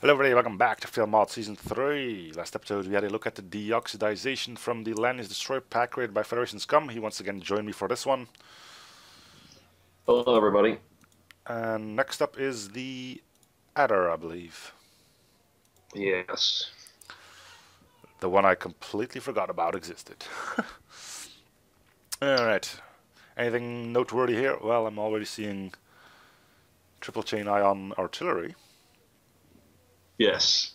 Hello everybody, welcome back to FTL Mod Season 3. Last episode we had a look at the deoxidization from the Lanius Destroyer pack created by Federation Scum. He once again joined me for this one. Hello, everybody. And next up is the Adder, I believe. Yes. The one I completely forgot about existed. Alright. Anything noteworthy here? Well, I'm already seeing triple chain ion artillery. Yes.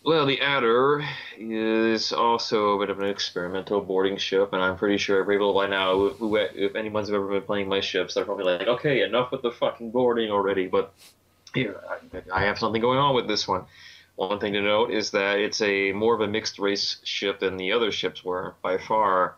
Well, the Adder is also a bit of an experimental boarding ship, and I'm pretty sure everyone by now, if anyone's ever been playing my ships, they're probably like, okay, enough with the fucking boarding already. But here, I have something going on with this one. One thing to note is that it's a more of a mixed race ship than the other ships were by far,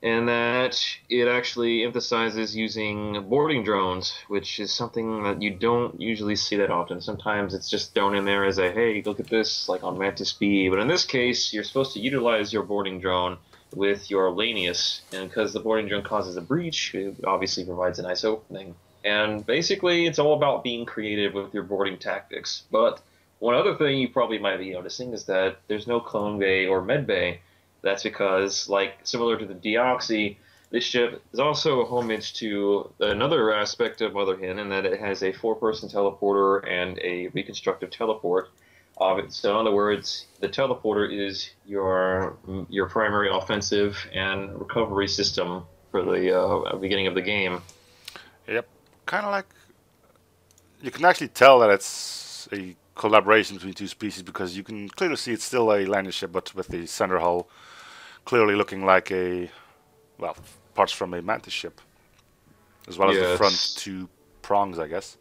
and that it actually emphasizes using boarding drones, which is something that you don't usually see that often. Sometimes it's just thrown in there as a, hey, look at this, like on Mantis B. But in this case, you're supposed to utilize your boarding drone with your Lanius, and because the boarding drone causes a breach, it obviously provides a nice opening. And basically, it's all about being creative with your boarding tactics. But one other thing you probably might be noticing is that there's no clone bay or med bay. That's because, like, similar to the Deoxy, this ship is also a homage to another aspect of Mother Hen in that it has a four-person teleporter and a reconstructive teleport. So, in other words, the teleporter is your primary offensive and recovery system for the beginning of the game. Yep. Kind of like... You can actually tell that it's a collaboration between two species because you can clearly see it's still a Lanius ship, but with the center hull clearly looking like a, well, parts from a Mantis ship, as well as the front two prongs, I guess.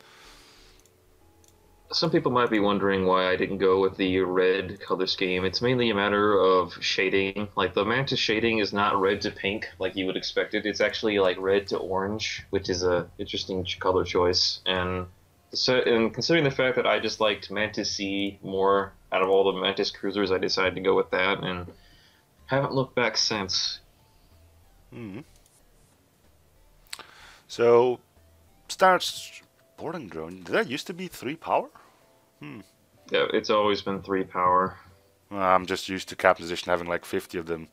Some people might be wondering why I didn't go with the red color scheme. It's mainly a matter of shading. Like, the Mantis shading is not red to pink like you would expect it. It's actually like red to orange, which is a interesting color choice. And considering the fact that I just liked Mantis C more out of all the Mantis cruisers, I decided to go with that, and haven't looked back since. So, standard boarding drone. Did that used to be 3 power? Yeah, it's always been 3 power. I'm just used to Captain's Edition having like 50 of them,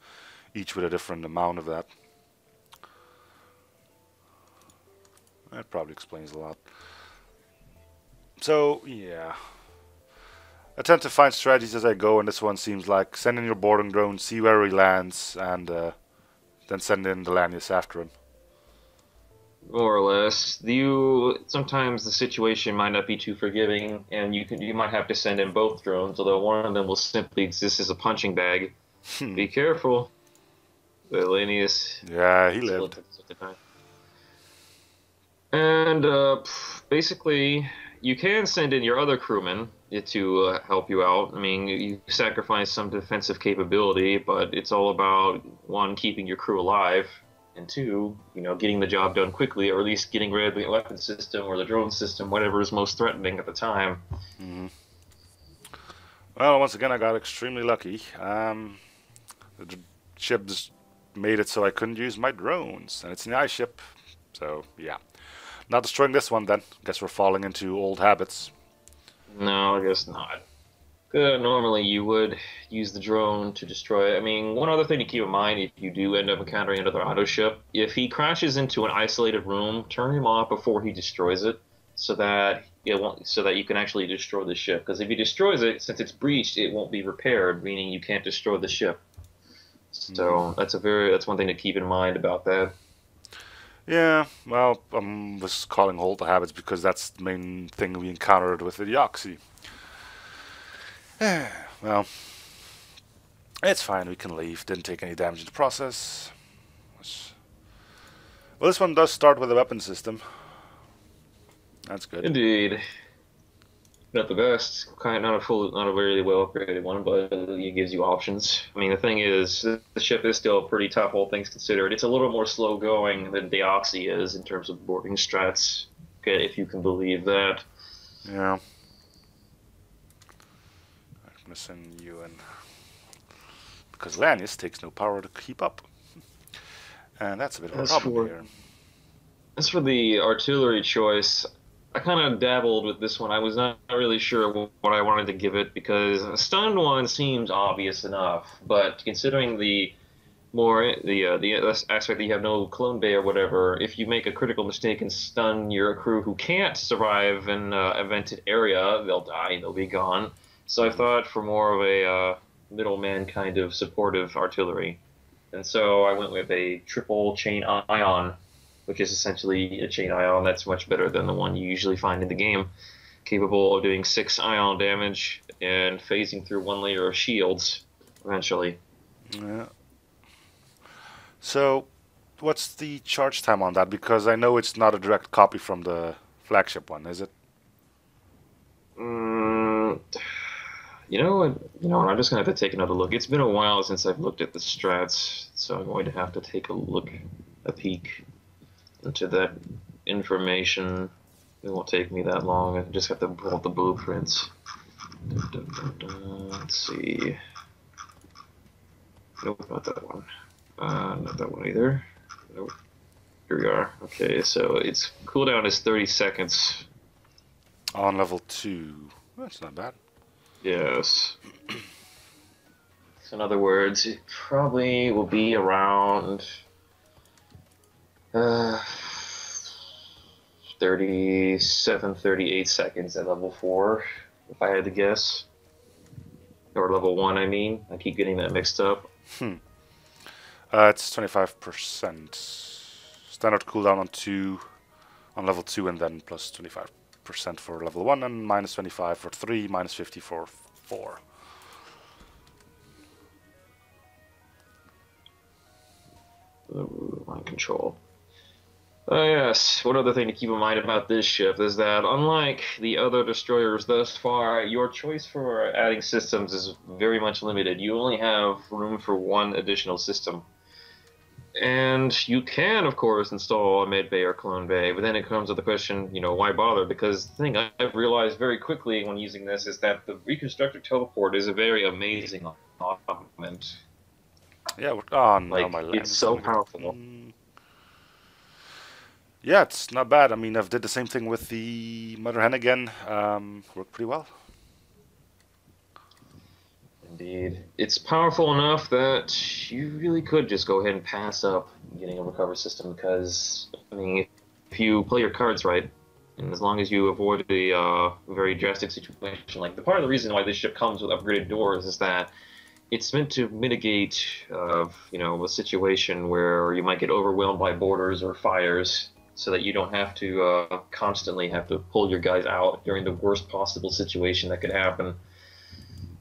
each with a different amount of that. That probably explains a lot. So, yeah. I tend to find strategies as I go, and this one seems like send in your boarding drone, see where he lands, and then send in the Lanius after him. More or less. Sometimes the situation might not be too forgiving, and you might have to send in both drones, although one of them will simply exist as a punching bag. Be careful. The Lanius. Yeah, he lived. And basically, you can send in your other crewmen to help you out. I mean, you sacrifice some defensive capability, but it's all about, one, keeping your crew alive, and two, getting the job done quickly, or at least getting rid of the weapon system or the drone system, whatever is most threatening at the time. Well, once again, I got extremely lucky. The ship just made it so I couldn't use my drones, and it's an ice ship, so yeah. Not destroying this one then. Guess we're falling into old habits. No, I guess not. Normally you would use the drone to destroy it. I mean, one other thing to keep in mind if you do end up encountering another auto ship, if he crashes into an isolated room, turn him off before he destroys it, so that you can actually destroy the ship. Because if he destroys it, since it's breached, it won't be repaired, meaning you can't destroy the ship. So that's one thing to keep in mind about that. Yeah, well, I was calling hold the habits because that's the main thing we encountered with the Deoxy. Well, it's fine, we can leave. Didn't take any damage in the process. Well, this one does start with a weapon system. That's good. Indeed. Not the best, not a very well upgraded one, but it gives you options. I mean, the thing is, the ship is still pretty tough, all things considered. It's a little more slow going than the Oxy is in terms of boarding strats, okay, if you can believe that. Yeah. I'm gonna send you in because Lanius takes no power to keep up, and that's a bit of a problem here. As for the artillery choice, I kind of dabbled with this one. I was not really sure what I wanted to give it because a stunned one seems obvious enough, but considering the aspect that you have no clone bay or whatever, if you make a critical mistake and stun your crew who can't survive an evented area, they'll die and they'll be gone. So I Hmm. thought for more of a middleman kind of supportive artillery. And so I went with a triple chain ion, which is essentially a chain ion that's much better than the one you usually find in the game, capable of doing 6 ion damage and phasing through one layer of shields eventually. Yeah. So, what's the charge time on that? Because I know it's not a direct copy from the flagship one, is it? Mm, I'm just gonna have to take another look. It's been a while since I've looked at the strats, so I'm going to have to take a peek into that information. It won't take me that long. I just have to pull up the blueprints. Let's see. Nope, not that one. Not that one either. Nope. Here we are. Okay, so its cooldown is 30 seconds. On level 2. That's not bad. Yes. So in other words, it probably will be around uh, 37, 38 seconds at level 4, if I had to guess. Or level 1, I mean. I keep getting that mixed up. Hmm. It's 25%. Standard cooldown on level 2, and then plus 25% for level 1, and minus 25 for 3, minus 50 for 4. Mind control. Yes, one other thing to keep in mind about this ship is that, unlike the other destroyers thus far, your choice for adding systems is very much limited. You only have room for one additional system. And you can, of course, install a med bay or clone bay, but then it comes to the question, why bother? Because the thing I've realized very quickly when using this is that the reconstructor teleport is a very amazing augment. Yeah, oh no, my Like, it's land is so gonna get. powerful. Yeah, it's not bad. I mean, I've did the same thing with the Mother Hen again. Worked pretty well. Indeed. It's powerful enough that you really could just go ahead and pass up getting a recover system because, I mean, if you play your cards right, and as long as you avoid a very drastic situation, like the part of the reason why this ship comes with upgraded doors is that it's meant to mitigate, a situation where you might get overwhelmed by boarders or fires, so that you don't have to constantly have to pull your guys out during the worst possible situation that could happen.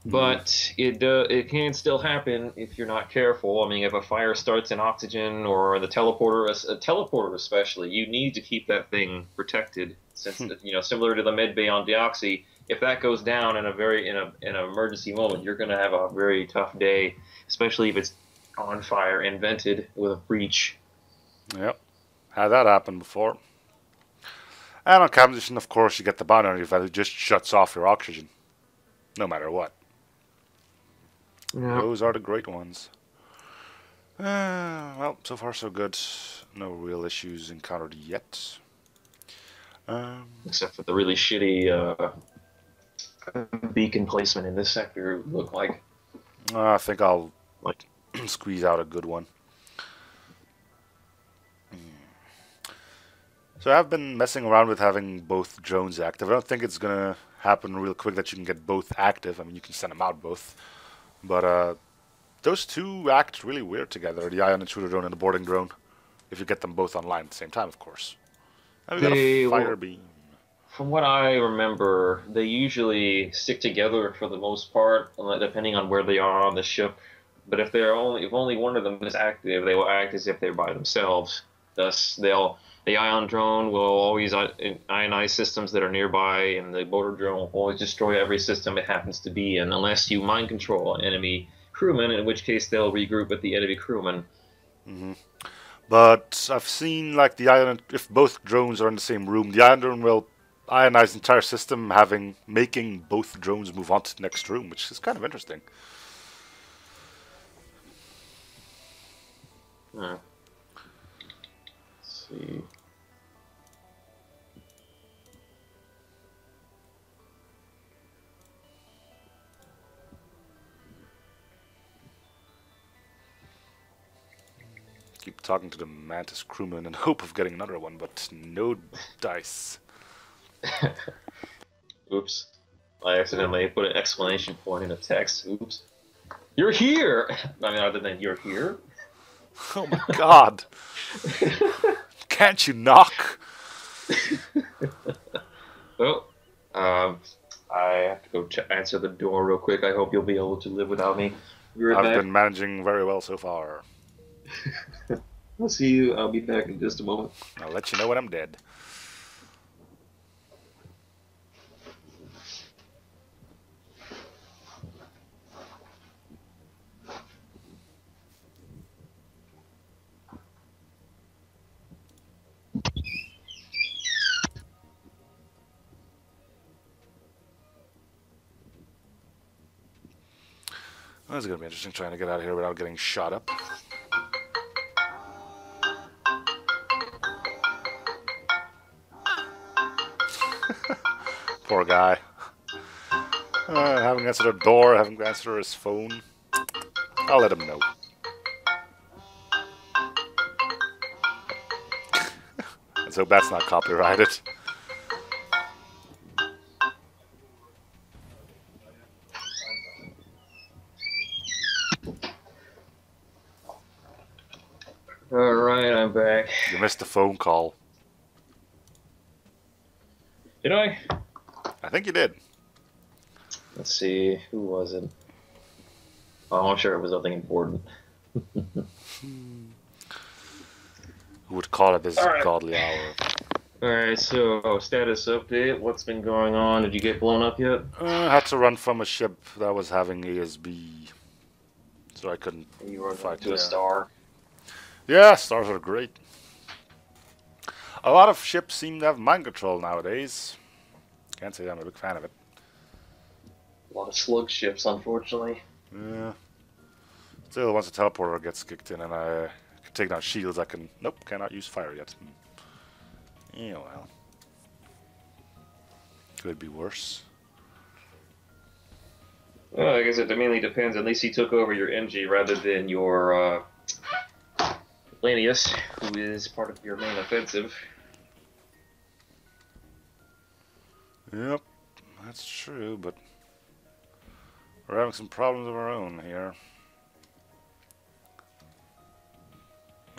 Hmm. But it can still happen if you're not careful. I mean, if a fire starts in oxygen or the teleporter, a teleporter especially, you need to keep that thing protected. Since similar to the med bay on Deoxy, if that goes down in an emergency moment, you're going to have a very tough day, especially if it's on fire and vented with a breach. Yep, had that happen before. And on competition, of course, you get the binary value just shuts off your oxygen, no matter what. Yeah. Those are the great ones. Well, so far so good. No real issues encountered yet. Um, Except for the really shitty beacon placement in this sector look like. I think I'll Like, squeeze out a good one. So I've been messing around with having both drones active. I don't think it's gonna happen real quick that you can get both active. I mean, you can send them out both, but those two act really weird together. The ion intruder drone and the boarding drone. If you get them both online at the same time, of course. And we got a they fire will. beam. From what I remember, they usually stick together for the most part, depending on where they are on the ship. But if only one of them is active, they will act as if they're by themselves. Thus, the ion drone will always ionize systems that are nearby, and the boarder drone will always destroy every system it happens to be in, unless you mind control enemy crewmen, in which case they'll regroup with the enemy crewmen. Hmm. But I've seen like the ion. If both drones are in the same room, the ion drone will ionize the entire system, making both drones move on to the next room, which is kind of interesting. Let's see. keep talking to the Mantis crewman in hope of getting another one, but no dice. Oops. I accidentally put an exclamation point in a text. Oops. You're here! I mean, other than you're here. Oh my god! Can't you knock? Oh, I have to go answer the door real quick. I hope you'll be able to live without me. I've been managing very well so far. I'll see you. I'll be back in just a moment. I'll let you know when I'm dead. Well, this is going to be interesting trying to get out of here without getting shot up. Poor guy. Haven't answered the door, haven't answered his phone. I'll let him know. Let's hope that's not copyrighted. Alright, I'm back. You missed the phone call. Did I? I think you did. Let's see. Who was it? Oh, I'm sure it was something important. Who would call it this godly hour? Alright, so status update. What's been going on? Did you get blown up yet? I had to run from a ship that was having ASB. So I couldn't You were fight to a star. Yeah, stars are great. A lot of ships seem to have mind control nowadays. Can't say I'm a big fan of it. A lot of slug ships, unfortunately. Yeah. Still, once the teleporter gets kicked in and I can take down shields, I can... Nope, cannot use fire yet. Yeah, well. Could be worse. Well, I guess it mainly depends. At least he took over your MG rather than your Lanius, who is part of your main offensive. Yep, that's true, but we're having some problems of our own here.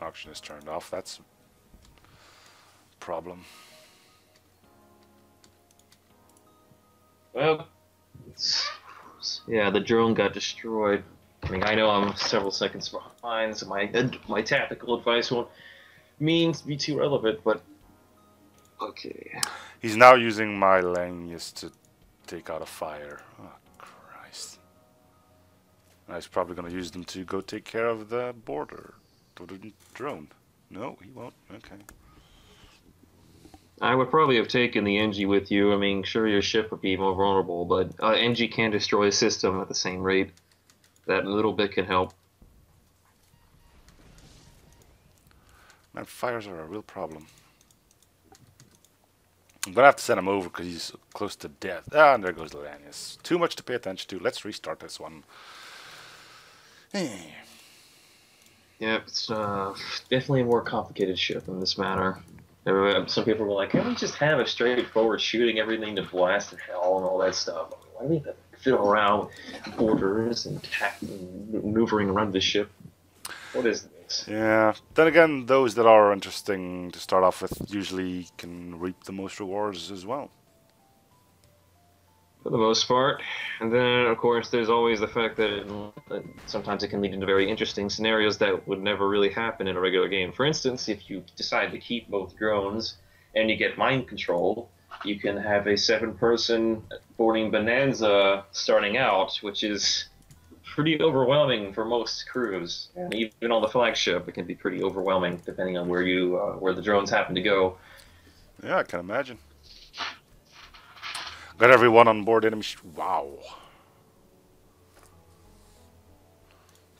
Auction is turned off, that's a problem. Well, yeah, the drone got destroyed. I mean, I know I'm several seconds behind, so my tactical advice won't mean to be too relevant, but okay. He's now using my Lanius to take out a fire. Oh, Christ. I was probably going to use them to go take care of the border. The drone. No, he won't. Okay. I would probably have taken the NG with you. I mean, sure, your ship would be more vulnerable, but NG can destroy a system at the same rate. That little bit can help. Man, fires are a real problem. I'm going to have to send him over because he's close to death. Ah, and there goes Lanius. Too much to pay attention to. Let's restart this one. Yeah, it's definitely a more complicated ship in this matter. Some people were like, can't we just have a straightforward shooting everything to blast and hell and all that stuff? Why do we have to fiddle around with borders and maneuvering around the ship? What is this? Yeah. Then again, those that are interesting to start off with usually can reap the most rewards as well. For the most part. And then, of course, there's always the fact that sometimes it can lead into very interesting scenarios that would never really happen in a regular game. For instance, if you decide to keep both drones and you get mind control, you can have a 7-person boarding bonanza starting out, which is pretty overwhelming for most crews. And even on the flagship, it can be pretty overwhelming depending on where where the drones happen to go. Yeah, I can imagine. Got everyone on board enemy. Wow.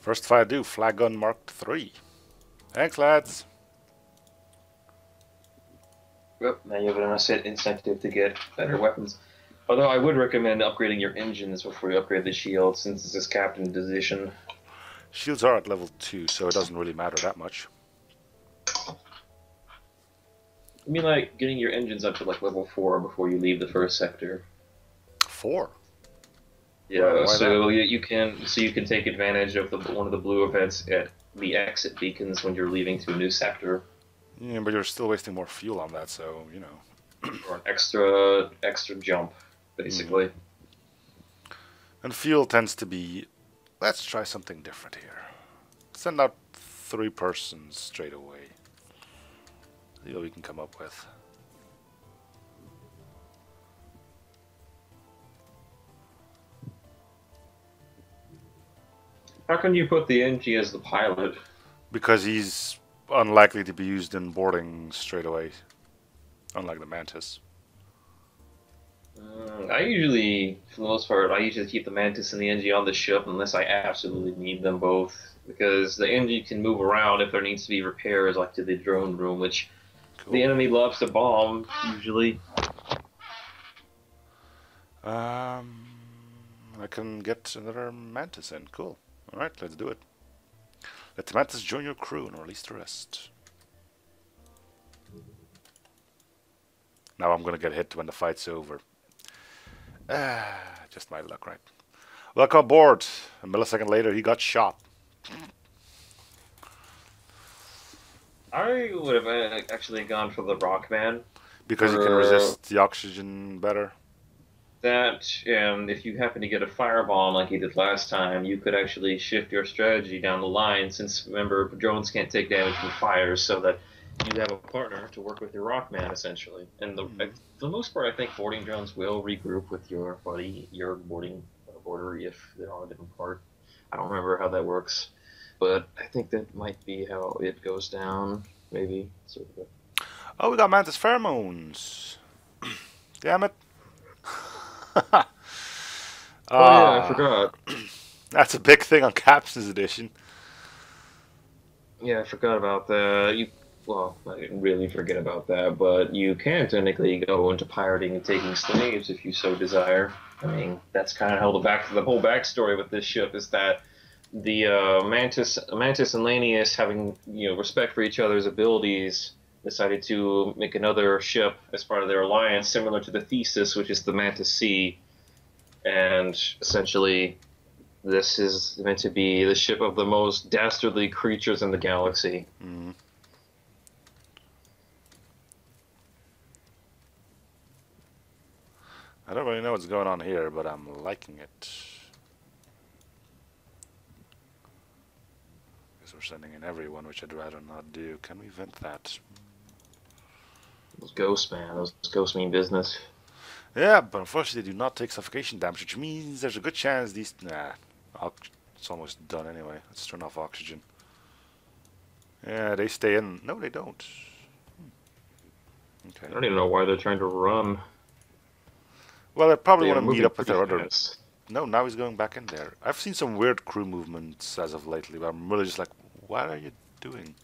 First fight I do, flag gun Mark III. Thanks, lads. Well, now you have an incentive to get better weapons. Although I would recommend upgrading your engines before you upgrade the shield, since this is captain position. Shields are at level 2, so it doesn't really matter that much. I mean, like getting your engines up to like level 4 before you leave the first sector. 4. Yeah, Why that? so you can take advantage of the one of the blue events at the exit beacons when you're leaving to a new sector, Yeah, but you're still wasting more fuel on that, so you know. or an extra jump, Mm. basically. And fuel tends to be. Let's try something different here. Send out 3 persons straight away. See what we can come up with. How can you put the NG as the pilot? Because he's unlikely to be used in boarding straight away, unlike the Mantis. I usually, for the most part, I usually keep the Mantis and the NG on the ship unless I absolutely need them both. Because the NG can move around if there needs to be repairs, like to the drone room, which the Cool. enemy loves to bomb, usually. Um, I can get another Mantis in. Cool. Alright, let's do it. Let the Mantis join your crew and release the rest. Now I'm gonna get hit when the fight's over. Just my luck, right? Welcome aboard. A millisecond later, he got shot. I would have actually gone for the Rockman Because he can for resist the oxygen better. that, and if you happen to get a firebomb like you did last time, you could actually shift your strategy down the line. Since remember, drones can't take damage from fire, so that you have a partner to work with your Rockman essentially. And for the most part, I think boarding drones will regroup with your buddy, your boarding boarder, if they're on a different part. I don't remember how that works, but I think that might be how it goes down. Maybe sort of. Oh, we got Mantis pheromones. Damn it. Oh yeah, I Ah, forgot. that's a big thing on Captain's Edition. Yeah, I forgot about that. Well, I didn't really forget about that, but you can technically go into pirating and taking slaves if you so desire. I mean, that's kind of how the whole backstory with this ship is that the Mantis and Lanius, having respect for each other's abilities, decided to make another ship as part of their alliance, similar to the Thesis, which is the Mantis C, and essentially this is meant to be the ship of the most dastardly creatures in the galaxy. Mm. I don't really know what's going on here, but I'm liking it. Guess we're sending in everyone, which I'd rather not do. Can we vent that? Those ghosts, man. Those ghosts mean business. Yeah, but unfortunately they do not take suffocation damage, which means there's a good chance these... Nah, it's almost done anyway. Let's turn off oxygen. Yeah, they stay in. No, they don't. I Okay. don't even know why they're trying to run. Well, they probably They want are to meet moving up with pretty their other... fast. No, now he's going back in there. I've seen some weird crew movements as of lately, but I'm really just like, what are you doing?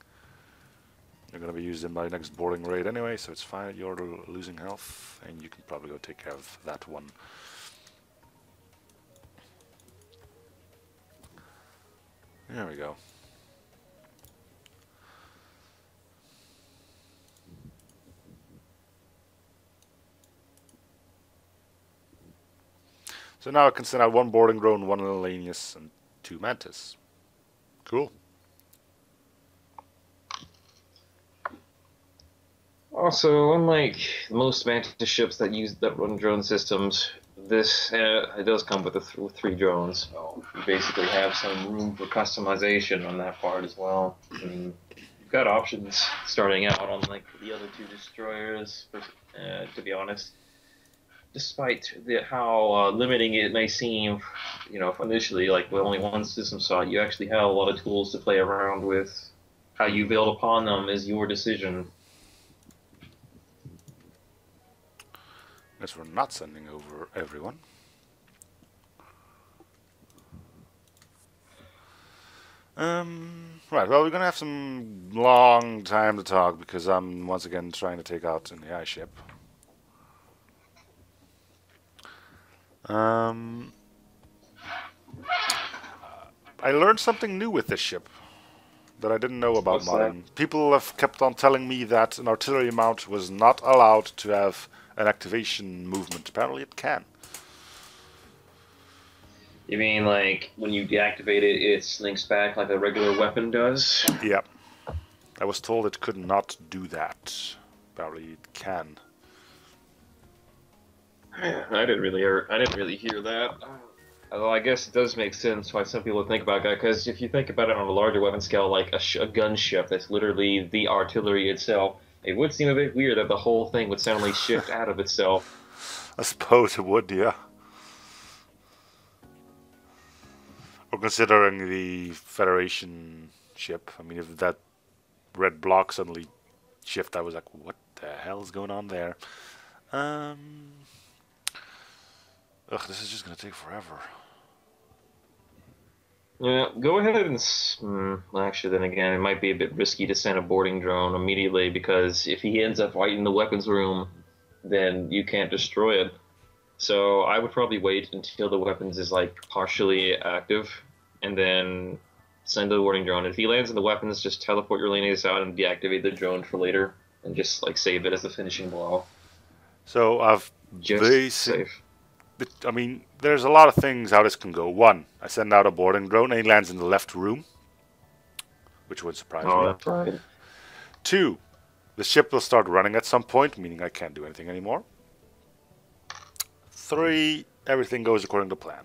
You're going to be used in my next boarding raid anyway, so it's fine. You're losing health, and you can probably go take care of that one. There we go. So now I can send out 1 boarding drone, 1 Lanius, and 2 Mantis. Cool. Also, unlike most Mantis ships that run drone systems, this it does come with with 3 drones. So you basically have some room for customization on that part as well. I mean, you've got options starting out on like the other 2 destroyers. To be honest, despite how limiting it may seem, initially, like with only one system slot, you actually have a lot of tools to play around with. How you build upon them is your decision. Guess we're not sending over everyone. Right, well, we're gonna have some long time to talk because I'm once again trying to take out an AI ship. Um, I learned something new with this ship that I didn't know about What's modern. People have kept on telling me that an artillery mount was not allowed to have an activation movement. Apparently it can. You mean like when you deactivate it, it slinks back like a regular weapon does? Yeah. I was told it could not do that. Apparently it can. I didn't really hear that. Although I guess it does make sense why some people think about that, because if you think about it on a larger weapon scale, like a gunship that's literally the artillery itself, it would seem a bit weird that the whole thing would suddenly shift out of itself. I suppose it would, yeah. Or considering the Federation ship, I mean, if that red block suddenly shift, I was like, what the hell is going on there? This is just gonna take forever. Yeah, go ahead and. Actually, then again, it might be a bit risky to send a boarding drone immediately because if he ends up right in the weapons room, then you can't destroy it. So I would probably wait until the weapons is like partially active, and then send the boarding drone. If he lands in the weapons, just teleport your Lanius out and deactivate the drone for later, and just like save it as the finishing blow. So I've Just safe. I mean, there's a lot of things how this can go. One, I send out a boarding drone and he lands in the left room, which would surprise Oh, me. that's right. Two, the ship will start running at some point, meaning I can't do anything anymore. Three, everything goes according to plan.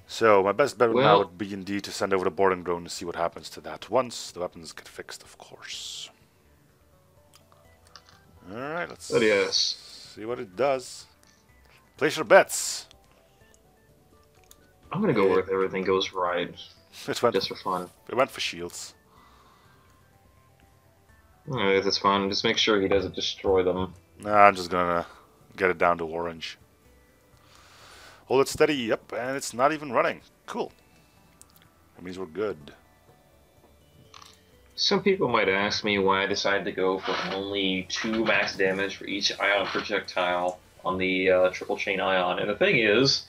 So my best bet now would be indeed to send over the boarding drone and see what happens to that once the weapons get fixed, of course. Alright, let's see what it does. Place your bets. I'm gonna go where everything goes right. Just for fun. It went for shields. Alright, that's fun. Just make sure he doesn't destroy them. Nah, I'm just gonna get it down to orange. Hold it steady, yep, and it's not even running. Cool. That means we're good. Some people might ask me why I decided to go for only 2 max damage for each ion projectile on the triple chain ion. And the thing is,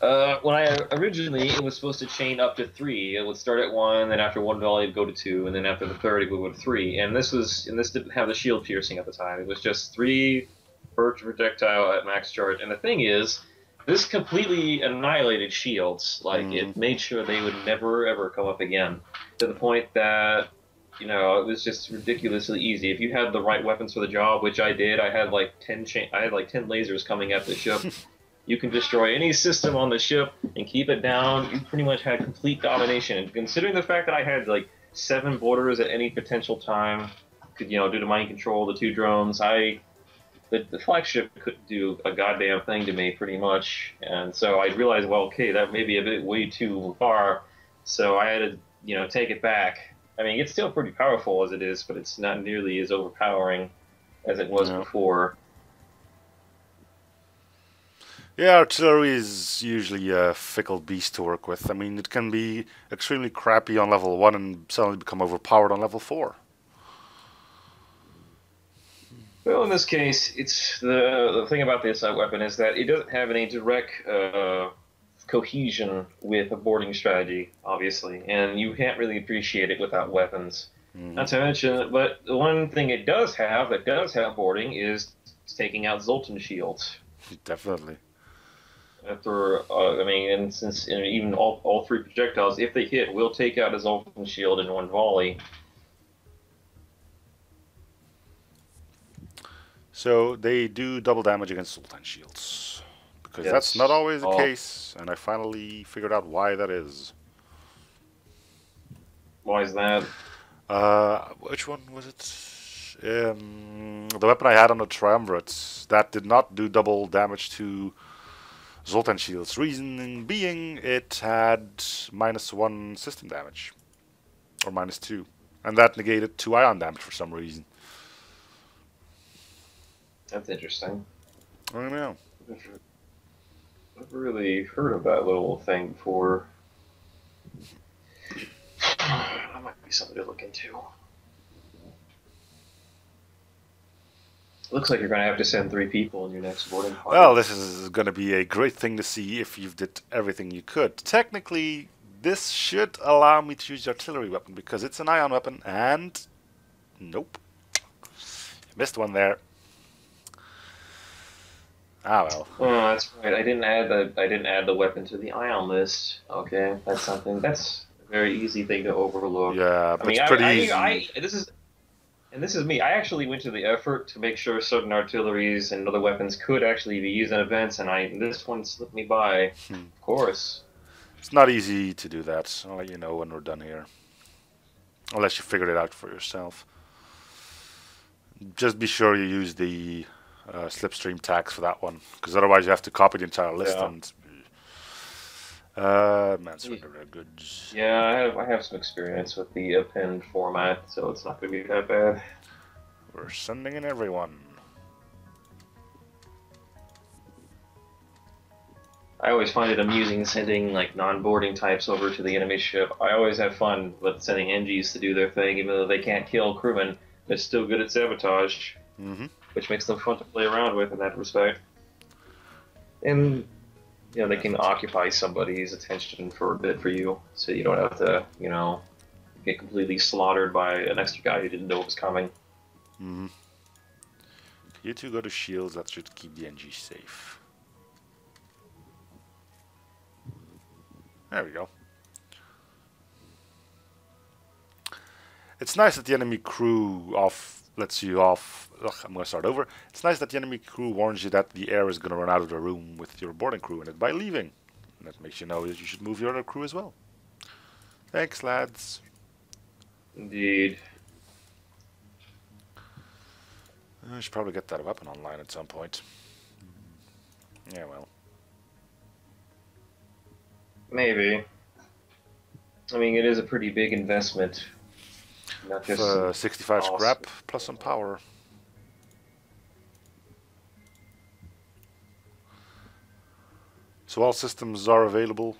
when I originally, it was supposed to chain up to 3. It would start at 1, then after 1 volley, it'd go to 2, and then after the third, it would go to 3. And this didn't have the shield piercing at the time. It was just 3 per projectile at max charge. And the thing is, this completely annihilated shields. Like, it made sure they would never, ever come up again. To the point that, you know, it was just ridiculously easy. If you had the right weapons for the job, which I did, I had like 10 lasers coming at the ship. You can destroy any system on the ship and keep it down. You pretty much had complete domination. And considering the fact that I had like 7 boarders at any potential time, could, you know, due to mind control, the 2 drones, the flagship couldn't do a goddamn thing to me, pretty much. And so I realized, well, okay, that may be a bit way too far. So I had to, you know, take it back. I mean, it's still pretty powerful as it is, but it's not nearly as overpowering as it was before. Yeah, artillery is usually a fickle beast to work with. I mean, it can be extremely crappy on level 1 and suddenly become overpowered on level 4. Well, in this case, it's the thing about this weapon is that it doesn't have any direct cohesion with a boarding strategy, obviously, and you can't really appreciate it without weapons. Not to mention, but the one thing it does have that does have boarding is taking out Zoltan shields. Definitely. After, I mean, and since even all 3 projectiles, if they hit, will take out a Zoltan shield in 1 volley. So they do double damage against Zoltan shields. Because that's not always the case, and I finally figured out why that is. Why is that? Which one was it? The weapon I had on the Triumvirate, that did not do double damage to Zoltan shields. Reasoning being, it had -1 system damage. Or -2. And that negated 2 ion damage for some reason. That's interesting. I don't know. Never really heard of that little thing before. That might be something to look into. Looks like you're going to have to send 3 people in your next boarding party. Well, this is going to be a great thing to see if you've did everything you could. Technically, This should allow me to use the artillery weapon because it's an ion weapon, and nope, missed one there. Ah well. Oh, that's right. I didn't add the weapon to the ion list. Okay, that's something. That's a very easy thing to overlook. Yeah, I but mean, it's pretty easy. this is me. I actually went to the effort to make sure certain artilleries and other weapons could actually be used in events, and this one slipped me by. Of course. It's not easy to do that. I'll let you know when we're done here. Unless you figured it out for yourself. Just be sure you use the slipstream tags for that one, because otherwise you have to copy the entire list. Yeah. And man, surrender rare goods. Yeah, I have some experience with the append format, so it's not going to be that bad. We're sending in everyone. I always find it amusing sending like non-boarding types over to the enemy ship. I always have fun with sending NGs to do their thing, even though they can't kill crewmen. They're still good at sabotage, which makes them fun to play around with in that respect. And they can occupy somebody's attention for a bit for you, so you don't have to, get completely slaughtered by an extra guy who didn't know it was coming. You two go to shields. That should keep the NG safe. There we go. It's nice that the enemy crew lets you off. Ugh, I'm going to start over. It's nice that the enemy crew warns you that the air is going to run out of the room with your boarding crew in it by leaving. And that makes you know that you should move your other crew as well. Thanks, lads. Indeed. I should probably get that weapon online at some point. Yeah, well. Maybe. I mean, it is a pretty big investment. Not just 65 scrap plus some power. So all systems are available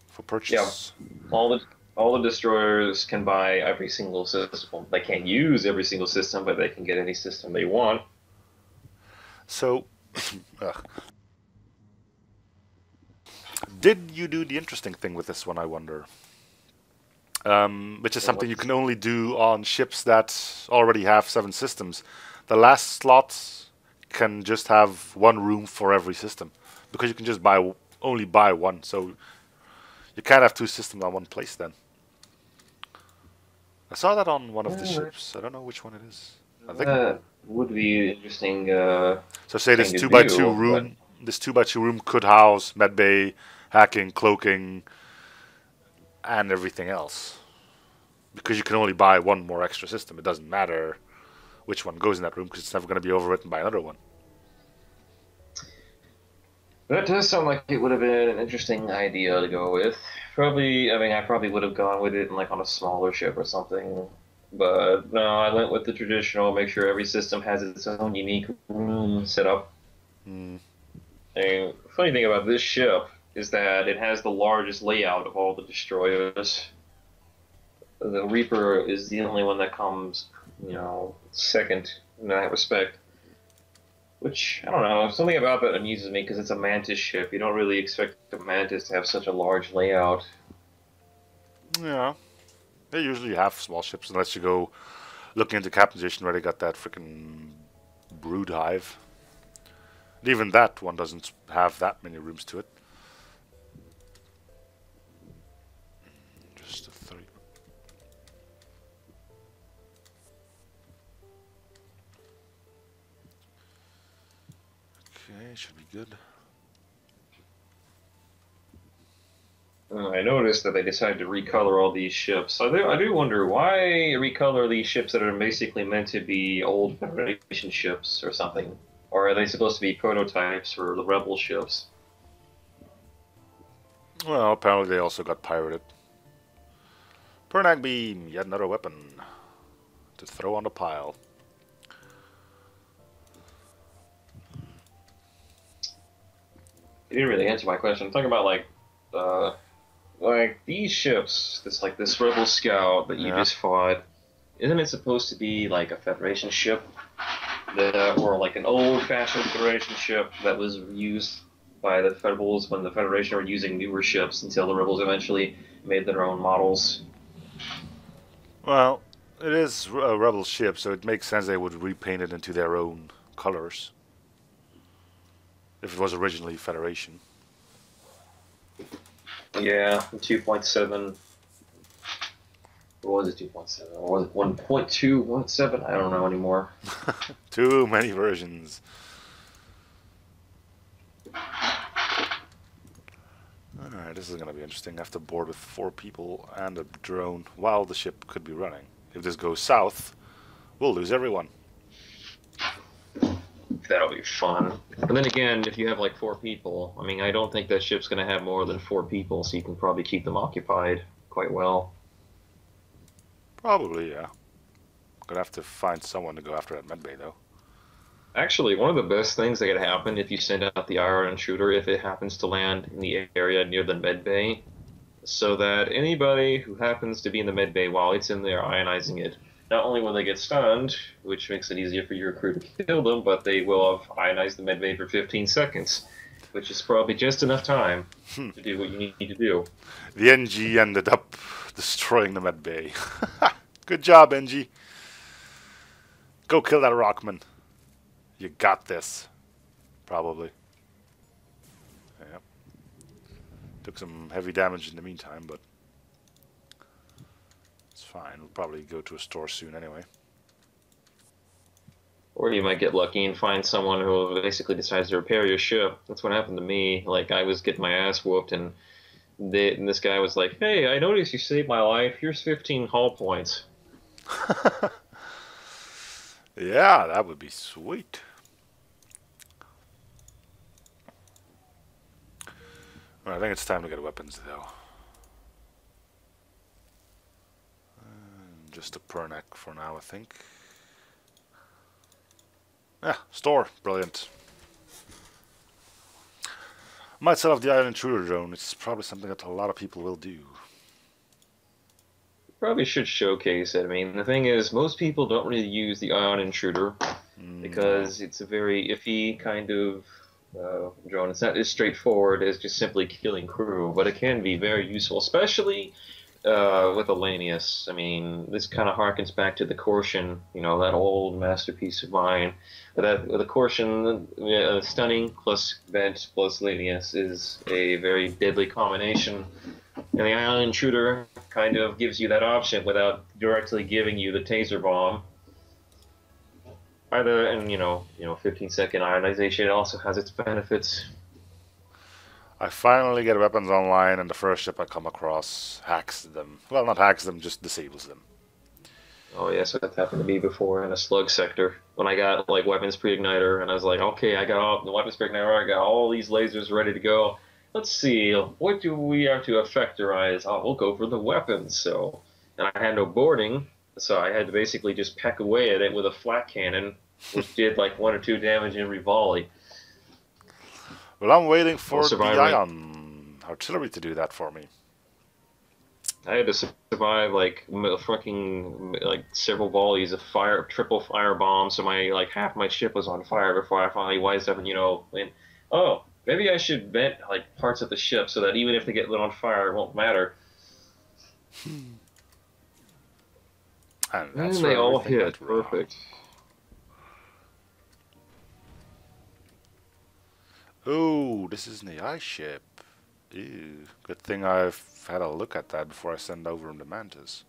for purchase. Yeah, all the destroyers can buy every single system. They can't use every single system, but they can get any system they want. So, did you do the interesting thing with this one, I wonder? Which is something you can only do on ships that already have 7 systems. The last slot can just have one room for every system, because you can just only buy one. So you can't have 2 systems on one place then. I saw that on one of the ships. I don't know which one it is. I think That would be interesting. so. Say this 2x2 room. This 2x2 room could house medbay, hacking, cloaking, and everything else. Because you can only buy one more extra system. It doesn't matter which one goes in that room, because it's never going to be overwritten by another one. That does sound like it would have been an interesting idea to go with. Probably, I mean, I probably would have gone with it on a smaller ship or something. But no, I went with the traditional, make sure every system has its own unique room set up. And the funny thing about this ship is that it has the largest layout of all the destroyers. The Reaper is the only one that comes, second in that respect. Which, I don't know, something about that amuses me because it's a Mantis ship. You don't really expect a Mantis to have such a large layout. Yeah. They usually have small ships unless you go looking into Captain's Edition where they got that freaking brood hive. And even that one doesn't have that many rooms to it. Just a 3. Okay, should be good. I noticed that they decided to recolor all these ships. I do wonder why recolor these ships that are basically meant to be old Federation ships or something. Or are they supposed to be prototypes for the Rebel ships? Well, apparently they also got pirated. Pernag Beam, yet another weapon to throw on the pile. You didn't really answer my question. I'm talking about like these ships, this Rebel Scout that you just fought. Isn't it supposed to be like a Federation ship, or like an old-fashioned Federation ship that was used by the Federals when the Federation were using newer ships until the Rebels eventually made their own models. Well, it is a rebel ship, so it makes sense they would repaint it into their own colors. If it was originally Federation. Yeah, 2.7. What was it, 2.7? Or was it 1.217? I don't know anymore. Too many versions. Alright, this is going to be interesting. I have to board with 4 people and a drone while the ship could be running. If this goes south, we'll lose everyone. That'll be fun. And then again, if you have like 4 people, I mean, I don't think that ship's going to have more than 4 people, so you can probably keep them occupied quite well. Probably, yeah. Gonna have to find someone to go after that medbay, though. Actually, one of the best things that could happen if you send out the IR intruder, if it happens to land in the area near the med bay, so that anybody who happens to be in the med bay while it's in there ionizing it, not only will they get stunned, which makes it easier for your crew to kill them, but they will have ionized the med bay for 15 seconds, which is probably just enough time to do what you need to do. The NG ended up destroying the medbay. Good job, NG. Go kill that Rockman. You got this. Probably. Yep. Took some heavy damage in the meantime, but it's fine. We'll probably go to a store soon anyway. Or you might get lucky and find someone who basically decides to repair your ship. That's what happened to me. Like, I was getting my ass whooped, and this guy was like, "Hey, I noticed you saved my life. Here's 15 hull points." Yeah, that would be sweet. Well, I think it's time to get weapons, though. Just a Pernac for now, I think. Yeah, store. Brilliant. Might sell off the Iron Intruder drone. It's probably something that a lot of people will do. Probably should showcase it. I mean, the thing is, most people don't really use the Ion Intruder because it's a very iffy kind of drone. It's not as straightforward as just simply killing crew, but it can be very useful, especially with a Lanius. I mean, this kind of harkens back to the Corsian, you know, that old masterpiece of mine. But with the Corsian, stunning plus vent plus Lanius is a very deadly combination. And the Ion Intruder kind of gives you that option without directly giving you the taser bomb. Either, and 15-second ionization also has its benefits. I finally get weapons online, and the first ship I come across hacks them. Well, not hacks them, just disables them. Oh yes, that happened to me before in a slug sector when I got like weapons pre-igniter, and I was like, okay, I got all the weapons pre-igniter, I got all these lasers ready to go. Let's see, what do we have to effectorize? Oh, we'll go for the weapons. So, and I had no boarding, so I had to basically just peck away at it with a flat cannon, which did like 1 or 2 damage every volley. Well, I'm waiting for the Ion artillery to do that for me. I had to survive like fucking like several volleys of fire, triple fire bombs, so my like half my ship was on fire before I finally wised up and went, oh, maybe I should vent like parts of the ship so that even if they get lit on fire, it won't matter. And they all hit perfect. Oh, this is an AI ship. Ew. Good thing I've had a look at that before I send over the Mantis.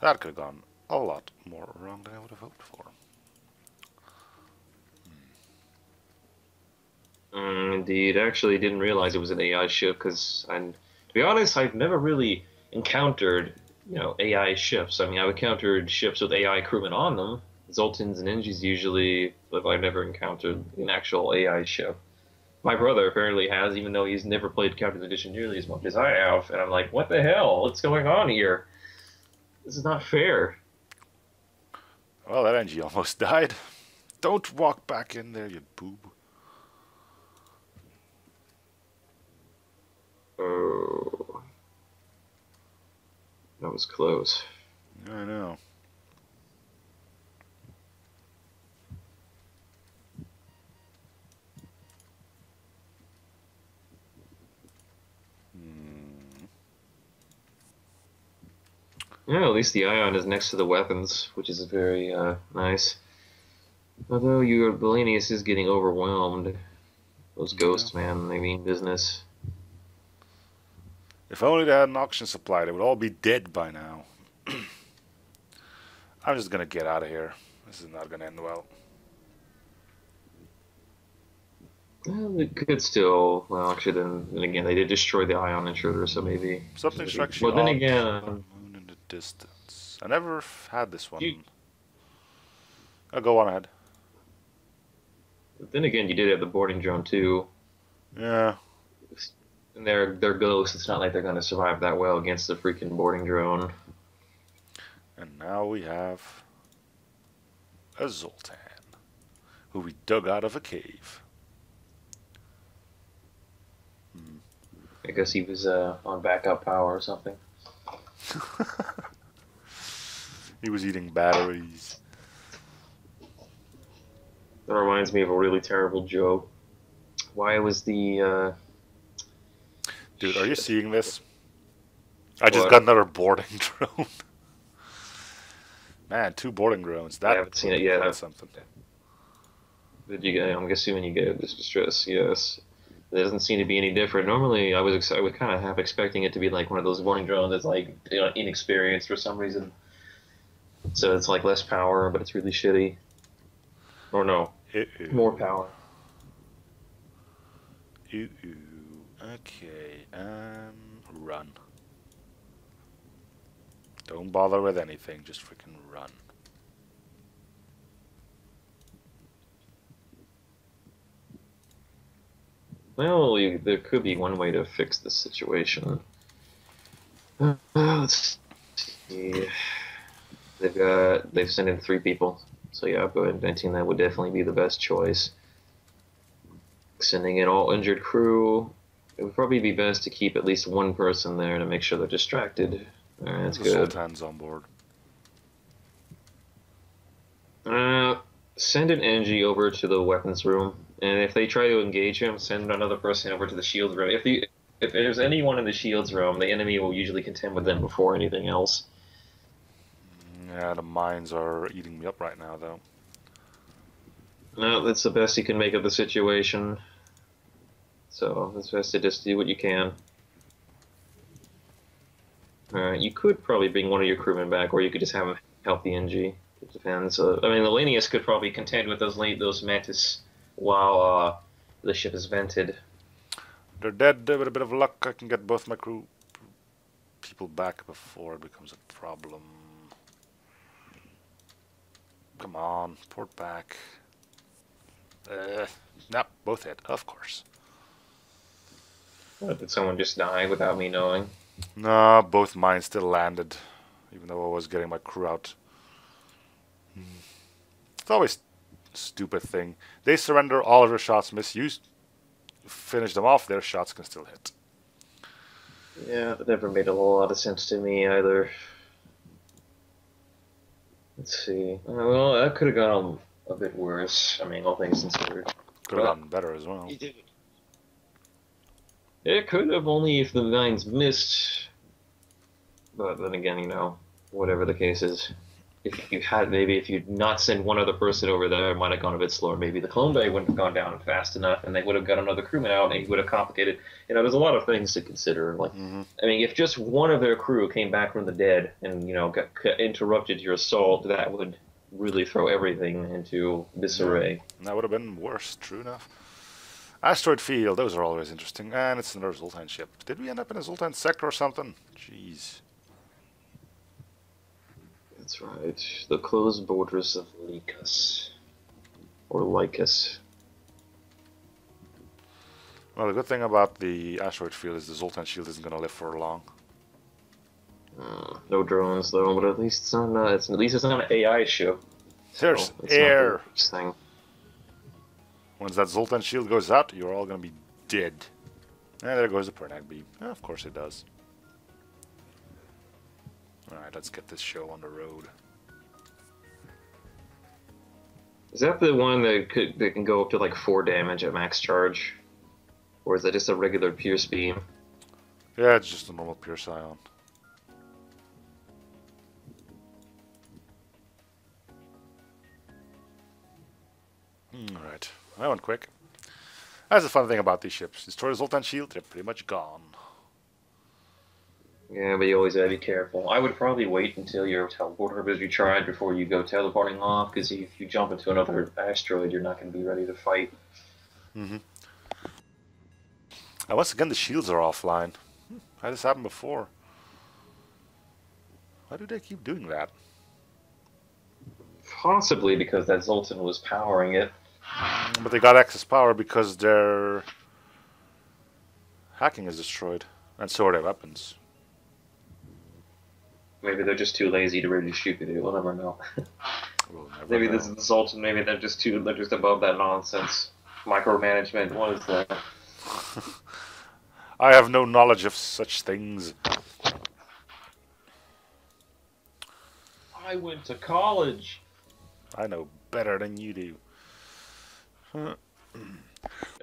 That could have gone a lot more wrong than I would have hoped for. Indeed, I actually didn't realize it was an AI ship because, to be honest, I've never really encountered, AI ships. I mean, I've encountered ships with AI crewmen on them, Zoltans and Engis usually, but I've never encountered an actual AI ship. My brother apparently has, even though he's never played Captain's Edition nearly as much as I have, and I'm like, what the hell? What's going on here? This is not fair. Well, that NG almost died. Don't walk back in there, you boob. Oh. That was close. I know. Yeah, at least the ion is next to the weapons, which is very nice. Although your Lanius is getting overwhelmed. Those Yeah. ghosts, man, they mean business. If only they had an oxygen supply, they would all be dead by now. I'm just gonna get out of here. This is not gonna end well. Well, it could still. Well, actually, then again, they did destroy the ion intruder, so maybe. Something strikes you Well, then odd. again, Moon in the distance. I never had this you, one. I'll go on ahead. then again, you did have the boarding drone too, Yeah. and they're ghosts. It's not like they're going to survive that well against the freaking boarding drone. And now we have a Zoltan, who we dug out of a cave. I guess he was on backup power or something. He was eating batteries. That reminds me of a really terrible joke. Why was the Dude, are you seeing this? I just What? got another boarding drone. Man, 2 boarding drones. That I haven't seen it yet. quite something. Did you get? I'm assuming you get this distress. Yes. It doesn't seem to be any different. Normally, I was kind of half expecting it to be like one of those boarding drones that's like inexperienced for some reason. So it's like less power, but it's really shitty. Or no, more power. Ooh, ooh. Okay, run. Don't bother with anything, just freaking run. Well, there could be one way to fix this situation. Let's see. They've sent in 3 people. So yeah, but I think that would definitely be the best choice. Sending in all injured crew. It would probably be best to keep at least one person there to make sure they're distracted. Alright, that's The good. Sultan's on board. Send an NG over to the weapons room, and if they try to engage him, send another person over to the shields room. If there's anyone in the shields room, the enemy will usually contend with them before anything else. Yeah, the mines are eating me up right now, though. No, that's the best you can make of the situation. So it's best to just do what you can. You could probably bring one of your crewmen back, or you could just have him help the NG. It depends. I mean, the Lanius could probably contend with those mantis while the ship is vented. They're dead. With a bit of luck, I can get both my crew people back before it becomes a problem. Come on, port back. No, both hit, of course. Did someone just die without me knowing? No, both mines still landed, even though I was getting my crew out. It's always a stupid thing. They surrender, all of their shots miss. You finish them off, their shots can still hit. Yeah, that never made a whole lot of sense to me either. Let's see. Well, that could have gone a bit worse. I mean, all things considered. Could have gotten better as well. It could have, only if the mines missed. But then again, whatever the case is. If you'd not sent one other person over there, it might have gone a bit slower. Maybe the clone bay wouldn't have gone down fast enough, and they would have got another crewman out, and he would have complicated. There's a lot of things to consider. Like, I mean, if just one of their crew came back from the dead and got interrupted your assault, that would really throw everything into disarray. That would have been worse. True enough. Asteroid field, those are always interesting. And it's another Zoltan ship. Did we end up in a Zoltan sector or something? Jeez. That's right. The closed borders of Lycus. Or Lycus. Well, the good thing about the asteroid field is the Zoltan shield isn't going to live for long. No drones though, but at least it's not. At least it's not an AI ship. There's air. Thing. Once that Zoltan shield goes out, you're all going to be dead. And there goes the Pernag beam. Of course it does. Alright, let's get this show on the road. Is that the one that can go up to like 4 damage at max charge? Or is that just a regular pierce beam? Yeah, it's just a normal pierce ion. That went quick. That's the fun thing about these ships. Destroy the Zoltan shield, they're pretty much gone. Yeah, but you always gotta be careful. I would probably wait until your teleporter is recharged before you go teleporting off, because if you jump into another asteroid, you're not gonna be ready to fight. Mm-hmm. And once again, the shields are offline. How this happened before? Why do they keep doing that? Possibly because that Zoltan was powering it. But they got excess power because their hacking is destroyed, and so are their weapons. Maybe they're just too lazy to really shoot it. We'll never know. We'll never Maybe know. this is the Zoltan. Maybe they're just above that nonsense. Micromanagement. What is that? I have no knowledge of such things. I went to college. I know better than you do. It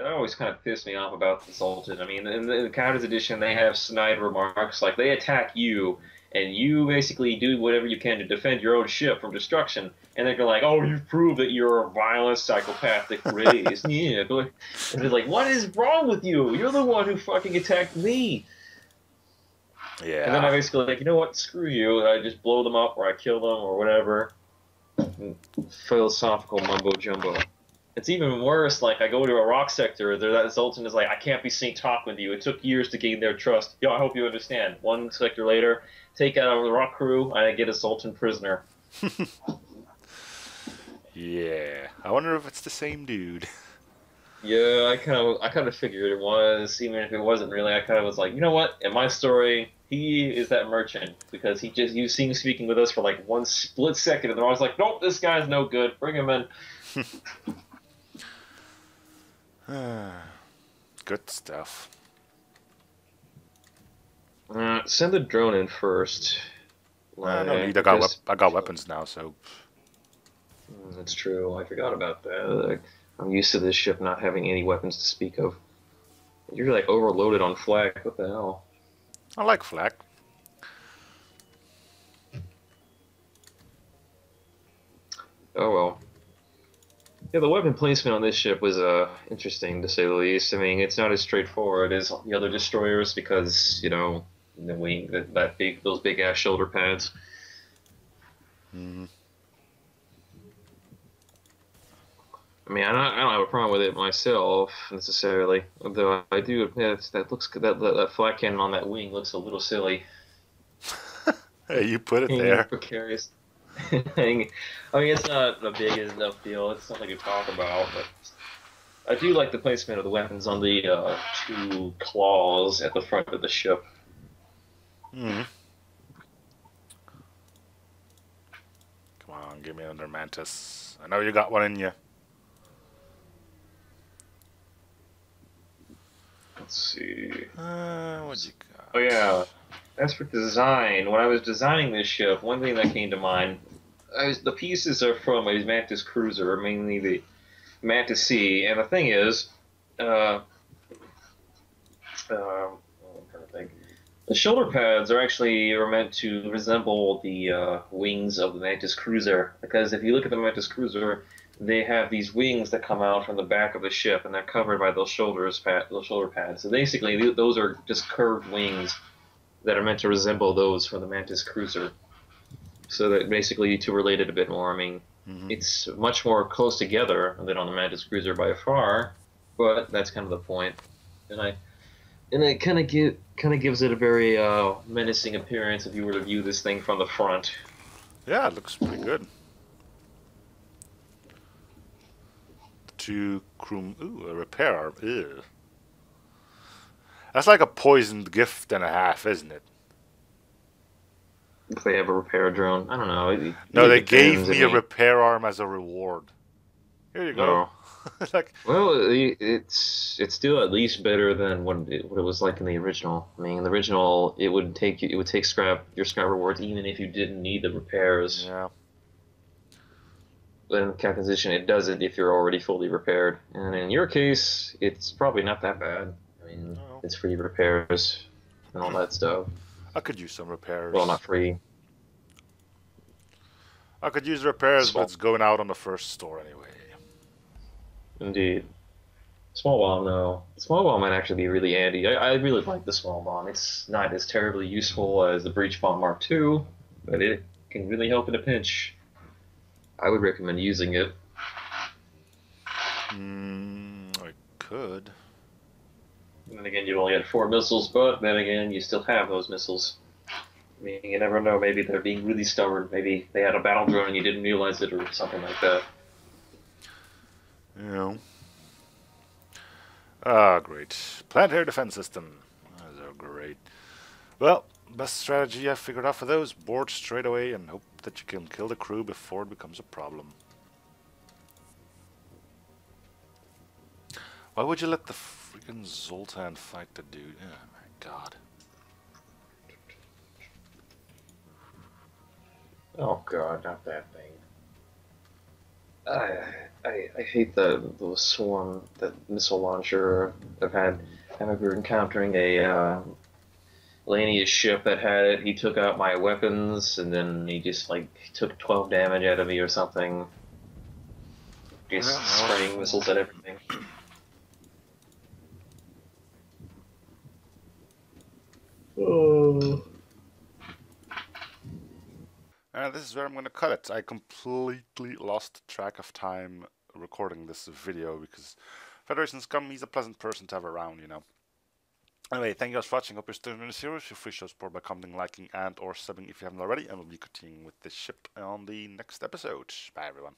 always kind of pissed me off about the Zoltan. I mean, in the Counters edition, they have snide remarks like they attack you, and you basically do whatever you can to defend your own ship from destruction. And they're like, "Oh, you've proved that you're a violent, psychopathic race." Yeah, and they're like, "What is wrong with you? You're the one who fucking attacked me." Yeah. And then I basically like, you know what? Screw you. And I just blow them up, or I kill them, or whatever. Philosophical mumbo jumbo. It's even worse. Like I go to a rock sector, that Zoltan is like, I can't be seen talking with you. It took years to gain their trust. Yo, I hope you understand. One sector later, take out the rock crew, and I get a Zoltan prisoner. Yeah. I wonder if it's the same dude. Yeah, I kind of figured it was, even if it wasn't really. I kind of was like, you know what? In my story, he is that merchant because you see him speaking with us for like one split second, and then I was like, nope, this guy's no good. Bring him in. Good stuff. Send the drone in first. No need. I got weapons now, so. That's true. I forgot about that. I'm used to this ship not having any weapons to speak of. You're like overloaded on flak. What the hell? I like flak. Oh well. Yeah, the weapon placement on this ship was interesting to say the least. I mean, it's not as straightforward as the other destroyers because the wing those big ass shoulder pads. Mm-hmm. I mean, I don't have a problem with it myself necessarily, though I do. Yeah, that flat cannon on that wing looks a little silly. Hey, you put it there. Precarious. I mean, it's not a big enough deal. It's something to talk about, but I do like the placement of the weapons on the two claws at the front of the ship. Mm-hmm. Come on, give me another mantis. I know you got one in you. Let's see. What you got? Oh yeah. As for design, when I was designing this ship, one thing that came to mind, the pieces are from a Mantis cruiser, mainly the Mantis C, and the thing is, I'm trying to think. The shoulder pads are meant to resemble the wings of the Mantis cruiser, because if you look at the Mantis cruiser, they have these wings that come out from the back of the ship, and they're covered by those shoulder pads. So basically, those are just curved wings that are meant to resemble those from the Mantis cruiser. So that basically to relate it a bit more. I mean, It's much more close together than on the Mantis cruiser by far, but that's kind of the point. And it kind of gives it a very menacing appearance if you were to view this thing from the front. Yeah, it looks pretty good. Ooh, a repair arm. Ew. That's like a poisoned gift and a half, isn't it? If they have a repair drone, I don't know. No, they gave me a repair arm as a reward. Here you go. Oh. Like, well, it's still at least better than what it was like in the original. I mean, in the original, it would take your scrap rewards even if you didn't need the repairs. yeah. But in the Captain's Edition, it does it if you're already fully repaired. And in your case, it's probably not that bad. I mean, It's free repairs and all that stuff. I could use some repairs. Well, not free. I could use repairs, but it's going out on the first store anyway. Indeed. Small bomb, though. Small bomb might actually be really handy. I really like the small bomb. It's not as terribly useful as the breach bomb Mark II, but it can really help in a pinch. I would recommend using it. I could. And then again, you only had 4 missiles, but then again, you still have those missiles. I mean, you never know. Maybe they're being really stubborn. Maybe they had a battle drone and you didn't realize it, or something like that. You know. Ah, great. Planetary defense system. Those are great. Well, best strategy I figured out for those: board straight away and hope that you can kill the crew before it becomes a problem. Why would you let the freaking Zoltan fight the dude? Oh my god. Oh god, not that thing. I I hate the swarm, that missile launcher. I've had. I remember encountering a Lanius ship that had it. He took out my weapons, and then he just like took 12 damage out of me or something. Just Yeah, spraying missiles at everything. Oh. and this is where I'm going to cut it. I completely lost track of time recording this video because Federation Scum, he's a pleasant person to have around, you know. Anyway, thank you guys for watching. Hope you're still in the series. Feel free to show support by commenting, liking, and or subbing if you haven't already. And we'll be continuing with this ship on the next episode. Bye, everyone.